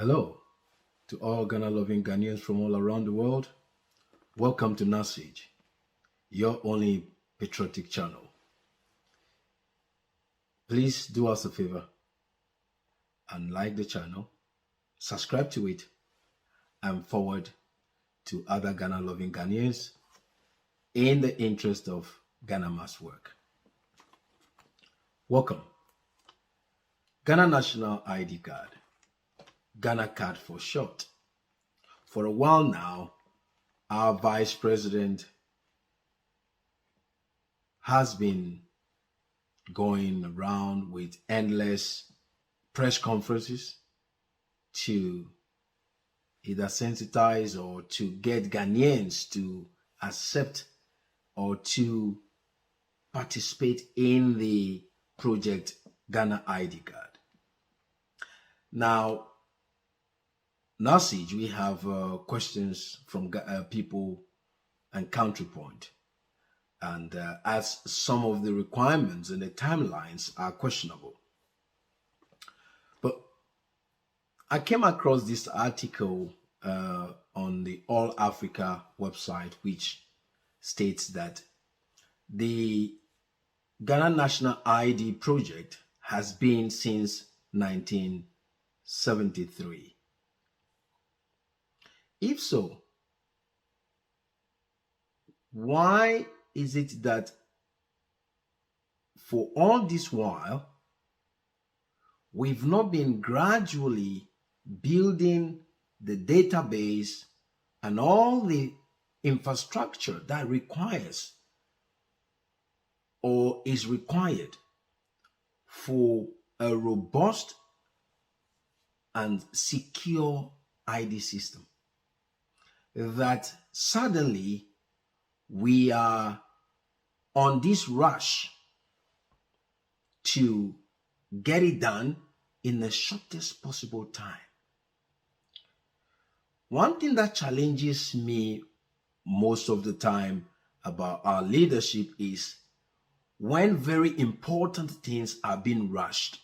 Hello to all Ghana-loving Ghanaians from all around the world. Welcome to Nasage, your only patriotic channel. Please do us a favor and like the channel, subscribe to it, and forward to other Ghana-loving Ghanaians in the interest of Ghana must work. Welcome. Ghana National ID Card. Ghana Card for short. For a while now, our Vice President has been going around with endless press conferences to either sensitize or to get Ghanaians to accept or to participate in the project Ghana ID Card. Now, Nasage, we have questions from people and counterpoint. And as some of the requirements and the timelines are questionable. But I came across this article on the All Africa website, which states that the Ghana National ID project has been since 1973. If so, why is it that for all this while, we've not been gradually building the database and all the infrastructure that requires or is required for a robust and secure ID system? That suddenly we are on this rush to get it done in the shortest possible time. One thing that challenges me most of the time about our leadership is when very important things are being rushed.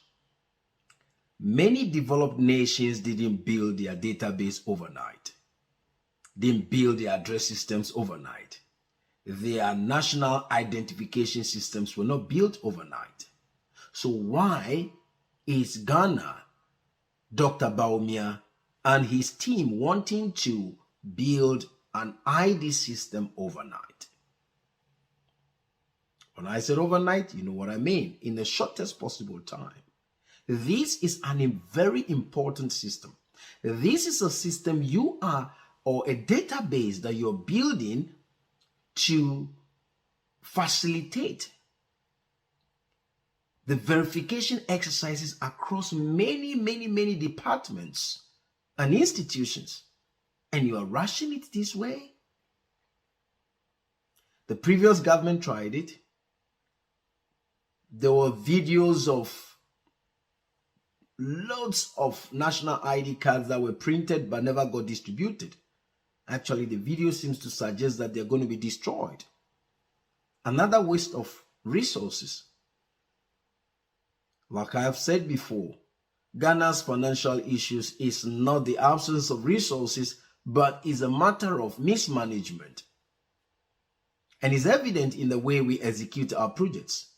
Many developed nations didn't build their database overnight. Didn't build their address systems overnight. Their national identification systems were not built overnight. So why is Ghana, Dr. Bawumia, and his team wanting to build an ID system overnight? When I said overnight, you know what I mean. In the shortest possible time. This is a very important system. This is a system or a database that you're building to facilitate the verification exercises across many departments and institutions. And you are rushing it this way? The previous government tried it. There were videos of loads of national ID cards that were printed but never got distributed. Actually, the video seems to suggest that they're going to be destroyed. Another waste of resources. Like I have said before, Ghana's financial issues is not the absence of resources, but is a matter of mismanagement. And is evident in the way we execute our projects.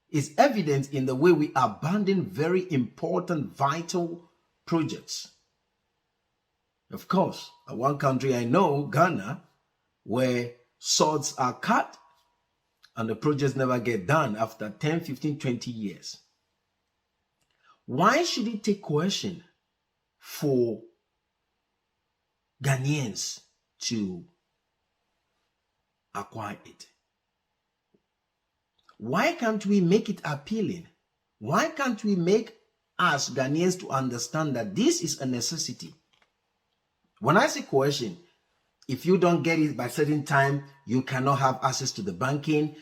It's evident in the way we abandon very important, vital projects. Of course, one country I know, Ghana, where swords are cut and the projects never get done after 10, 15, 20 years. Why should it take coercion for Ghanaians to acquire it? Why can't we make it appealing? Why can't we make us Ghanaians to understand that this is a necessity? When I say coercion, if you don't get it by certain time, you cannot have access to the banking,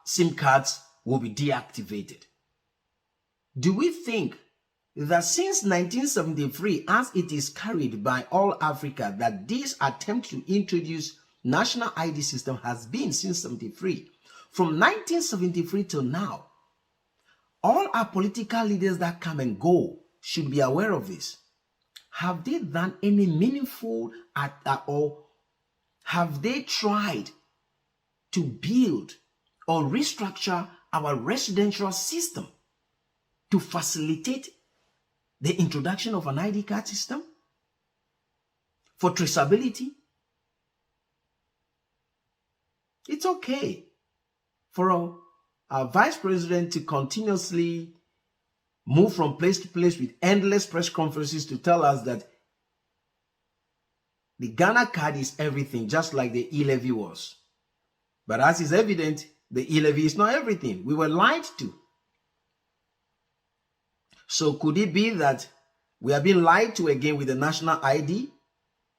SIM cards will be deactivated. Do we think that since 1973, as it is carried by all Africa, that this attempt to introduce national ID system has been since 73? From 1973 till now, All our political leaders that come and go should be aware of this. Have they done any meaningful at all? Have they tried to build or restructure our residential system to facilitate the introduction of an ID card system for traceability? It's okay for our vice president to continuously move from place to place with endless press conferences to tell us that the Ghana card is everything, just like the e-levy was. But as is evident, the e-levy is not everything. We were lied to. So could it be that we are being lied to again with the national ID?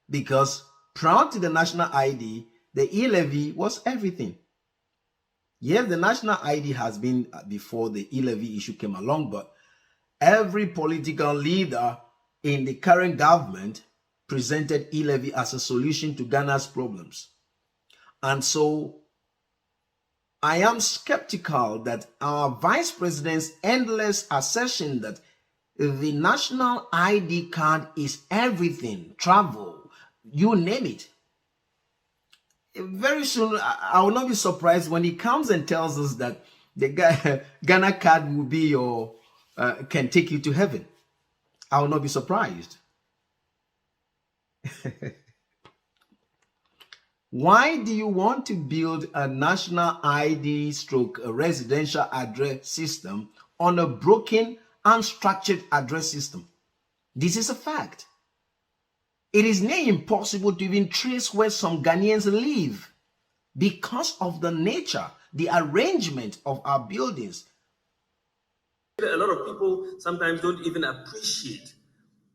Because prior to the national ID, the e-levy was everything. Yes, the national ID has been before the e-levy issue came along, but every political leader in the current government presented e-levy as a solution to Ghana's problems. And so I am skeptical that our vice president's endless assertion that the national ID card is everything, travel, you name it. Very soon, I will not be surprised when he comes and tells us that the Ghana card will be your, can take you to heaven. I will not be surprised. Why do you want to build a national ID stroke a residential address system on a broken, unstructured address system? This is a fact. It is near impossible to even trace where some Ghanaians live because of the nature, the arrangement of our buildings. A lot of people sometimes don't even appreciate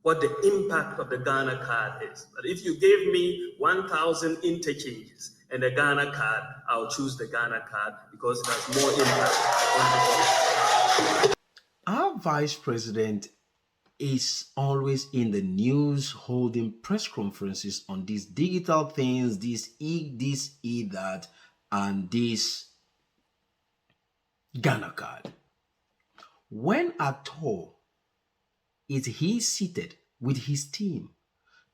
what the impact of the Ghana card is. But if you gave me 1,000 interchanges and a Ghana card, I'll choose the Ghana card because it has more impact. Our vice president is always in the news holding press conferences on these digital things, this, that, and this Ghana card. When at all is he seated with his team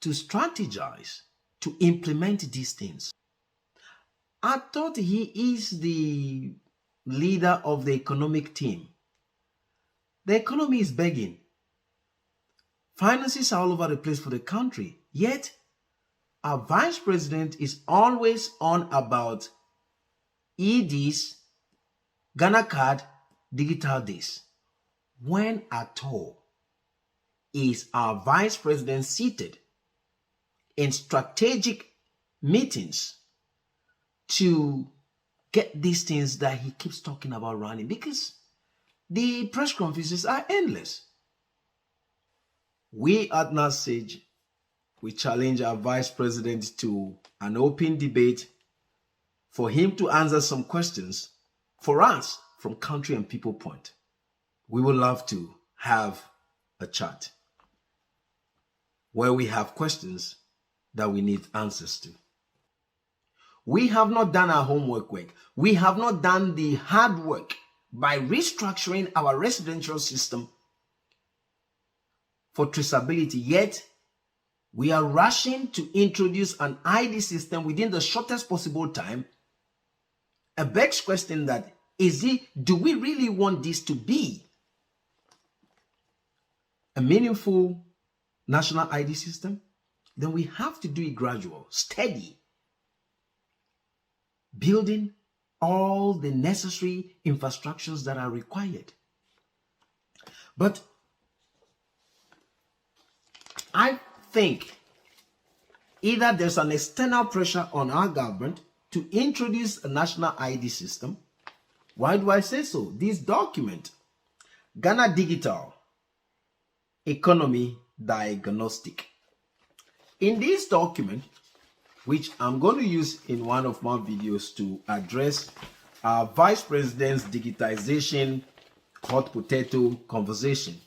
to strategize, to implement these things? I thought he is the leader of the economic team. The economy is begging. Finances are all over the place for the country. Yet, our vice president is always on about EDs, Ghana card, digital this. When at all is our vice president seated in strategic meetings to get these things that he keeps talking about running? Because the press conferences are endless. We at NASAGE, we challenge our vice president to an open debate for him to answer some questions for us from country and people point. We would love to have a chat where we have questions that we need answers to. We have not done our homework work. We have not done the hard work by restructuring our residential system for traceability, yet we are rushing to introduce an ID system within the shortest possible time. A begs question that do we really want this to be a meaningful national ID system? Then we have to do it gradual, steady, building all the necessary infrastructures that are required. But I think either there's an external pressure on our government to introduce a national ID system. Why do I say so? This document, Ghana Digital Economy Diagnostic. In this document, which I'm going to use in one of my videos to address our Vice President's digitization hot potato conversation,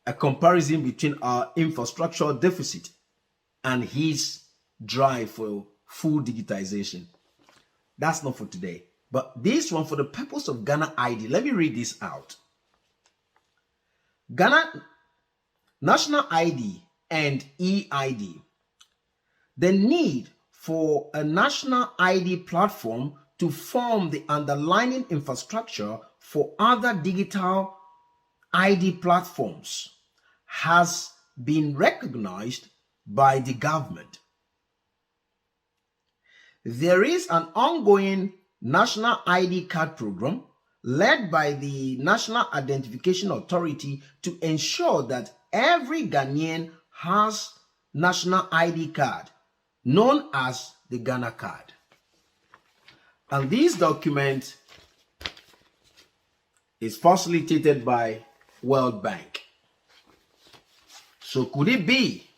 a comparison between our infrastructural deficit and his drive for full digitization. That's not for today. But this one, for the purpose of Ghana ID, let me read this out. Ghana National ID and EID. The need for a national ID platform to form the underlying infrastructure for other digital ID platforms has been recognized by the government. There is an ongoing national ID card program led by the National Identification Authority to ensure that every Ghanaian has national ID card, known as the Ghana card. And this document is facilitated by World Bank. So could it be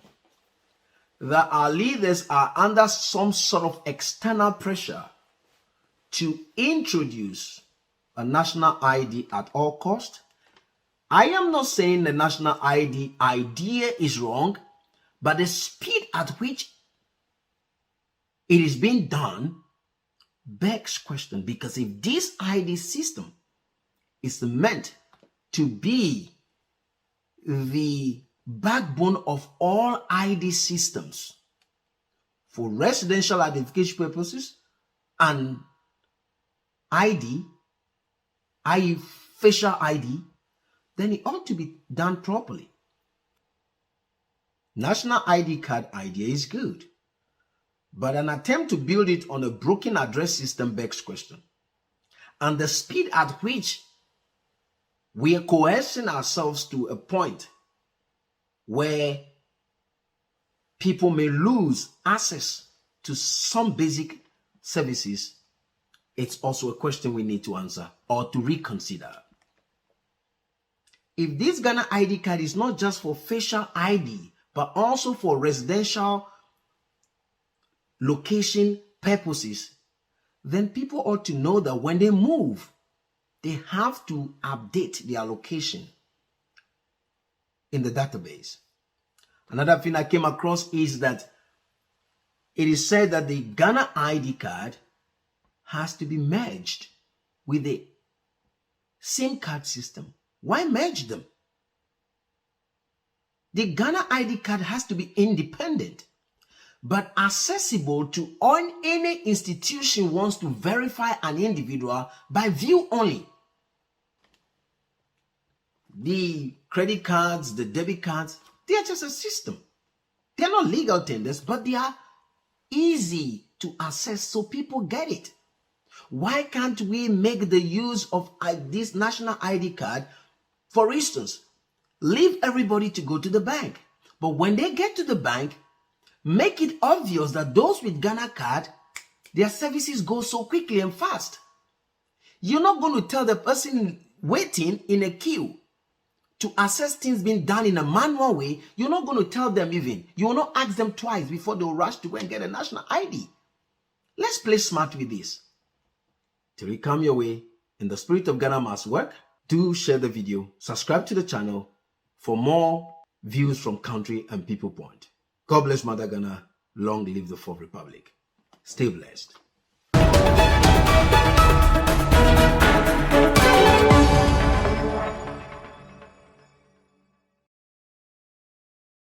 that our leaders are under some sort of external pressure to introduce a national ID at all cost? I am not saying the national ID idea is wrong, but the speed at which it is being done begs question, because if this ID system is meant to be the backbone of all ID systems for residential identification purposes and ID, i.e. facial ID, then it ought to be done properly. National ID card idea is good, but an attempt to build it on a broken address system begs question. And the speed at which we are coercing ourselves to a point where people may lose access to some basic services, it's also a question we need to answer or to reconsider. If this Ghana ID card is not just for facial ID, but also for residential location purposes, then people ought to know that when they move, they have to update their location in the database. Another thing I came across is that it is said that the Ghana ID card has to be merged with the SIM card system. Why merge them? The Ghana ID card has to be independent, but accessible to any institution wants to verify an individual by view only. The credit cards, the debit cards, they are just a system. They are not legal tenders, but they are easy to access so people get it. Why can't we make the use of this national ID card, for instance, leave everybody to go to the bank, but when they get to the bank, make it obvious that those with Ghana card, their services go so quickly and fast. You're not going to tell the person waiting in a queue to access things being done in a manual way. You're not going to tell them even. You will not ask them twice before they'll rush to go and get a national ID. Let's play smart with this. Till we come your way, in the spirit of Ghana must work, do share the video, subscribe to the channel for more views from country and people point. God bless Mother Ghana. Long live the Fourth Republic. Stay blessed.